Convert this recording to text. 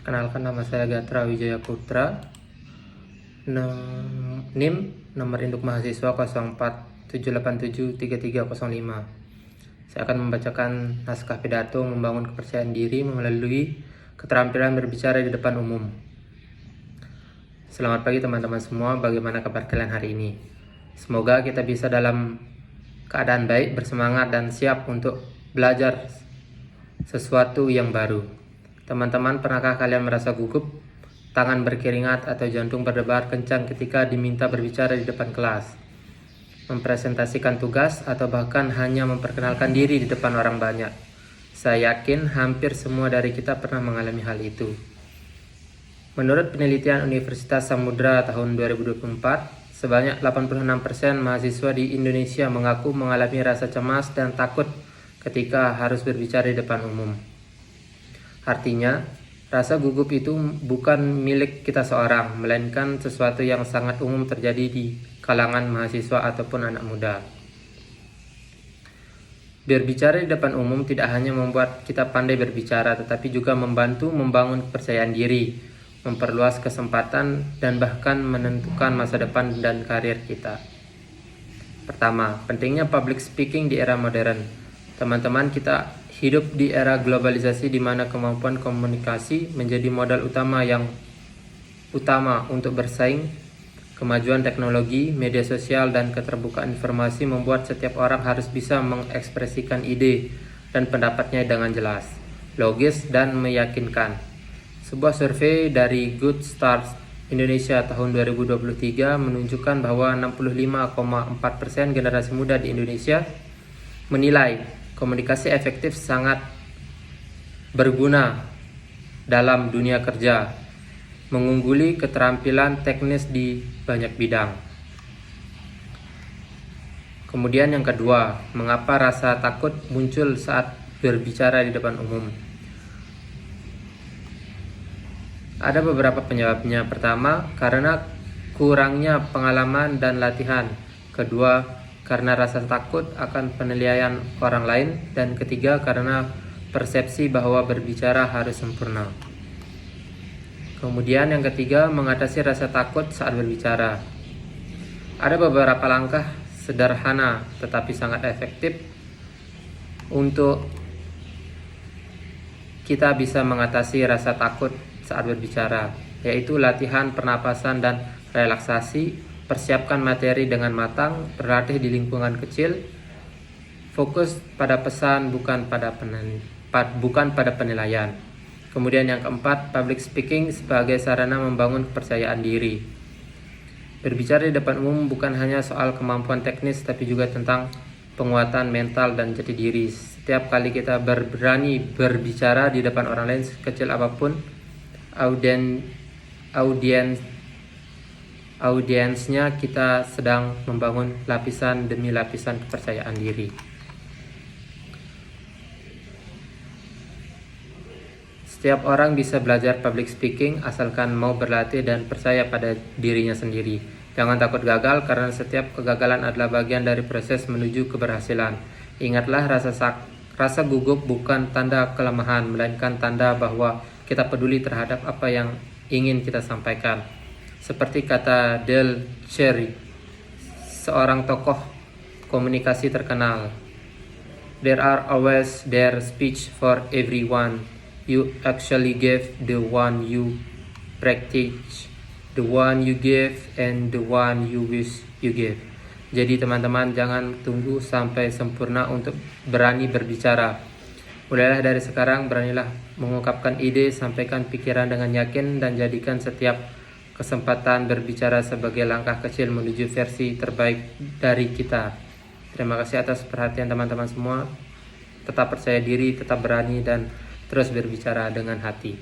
Perkenalkan, nama saya Gatra Wijaya Putra. NIM nomor induk mahasiswa 0478733305. Saya akan membacakan naskah pidato membangun kepercayaan diri melalui keterampilan berbicara di depan umum. Selamat pagi teman-teman semua, bagaimana kabar kalian hari ini? Semoga kita bisa dalam keadaan baik, bersemangat, dan siap untuk belajar sesuatu yang baru. Teman-teman, pernahkah kalian merasa gugup, tangan berkeringat, atau jantung berdebar kencang ketika diminta berbicara di depan kelas, mempresentasikan tugas, atau bahkan hanya memperkenalkan diri di depan orang banyak? Saya yakin hampir semua dari kita pernah mengalami hal itu. Menurut penelitian Universitas Samudra tahun 2024, sebanyak 86% mahasiswa di Indonesia mengaku mengalami rasa cemas dan takut ketika harus berbicara di depan umum. Artinya, rasa gugup itu bukan milik kita seorang, melainkan sesuatu yang sangat umum terjadi di kalangan mahasiswa ataupun anak muda. Berbicara di depan umum tidak hanya membuat kita pandai berbicara, tetapi juga membantu membangun kepercayaan diri, memperluas kesempatan, dan bahkan menentukan masa depan dan karir kita. Pertama, pentingnya public speaking di era modern. Teman-teman, kita hidup di era globalisasi di mana kemampuan komunikasi menjadi modal utama untuk bersaing. Kemajuan teknologi, media sosial, dan keterbukaan informasi membuat setiap orang harus bisa mengekspresikan ide dan pendapatnya dengan jelas, logis, dan meyakinkan. Sebuah survei dari Good Start Indonesia tahun 2023 menunjukkan bahwa 65,4% generasi muda di Indonesia menilai komunikasi efektif sangat berguna dalam dunia kerja, mengungguli keterampilan teknis di banyak bidang. Kemudian yang kedua, mengapa rasa takut muncul saat berbicara di depan umum? Ada beberapa penyebabnya. Pertama, karena kurangnya pengalaman dan latihan. Kedua, karena rasa takut akan penilaian orang lain. Dan ketiga, karena persepsi bahwa berbicara harus sempurna. Kemudian yang ketiga, mengatasi rasa takut saat berbicara. Ada beberapa langkah sederhana tetapi sangat efektif untuk kita bisa mengatasi rasa takut saat berbicara, yaitu latihan pernapasan dan relaksasi, persiapkan materi dengan matang, berlatih di lingkungan kecil, fokus pada pesan bukan pada penilaian. Kemudian yang keempat, public speaking sebagai sarana membangun kepercayaan diri. Berbicara di depan umum bukan hanya soal kemampuan teknis, tapi juga tentang penguatan mental dan jati diri. Setiap kali kita berani berbicara di depan orang lain, sekecil apapun audiensnya, kita sedang membangun lapisan demi lapisan kepercayaan diri. Setiap orang bisa belajar public speaking asalkan mau berlatih dan percaya pada dirinya sendiri. Jangan takut gagal, karena setiap kegagalan adalah bagian dari proses menuju keberhasilan. Ingatlah, rasa gugup bukan tanda kelemahan, melainkan tanda bahwa kita peduli terhadap apa yang ingin kita sampaikan. Seperti kata Dale Cherry, seorang tokoh komunikasi terkenal, "There are always their speech for everyone. You actually give the one you practice, the one you give, and the one you wish you give." Jadi teman-teman, jangan tunggu sampai sempurna untuk berani berbicara. Mulailah dari sekarang, beranilah mengungkapkan ide, sampaikan pikiran dengan yakin, dan jadikan setiap kesempatan berbicara sebagai langkah kecil menuju versi terbaik dari kita. Terima kasih atas perhatian teman-teman semua. Tetap percaya diri, tetap berani, dan terus berbicara dengan hati.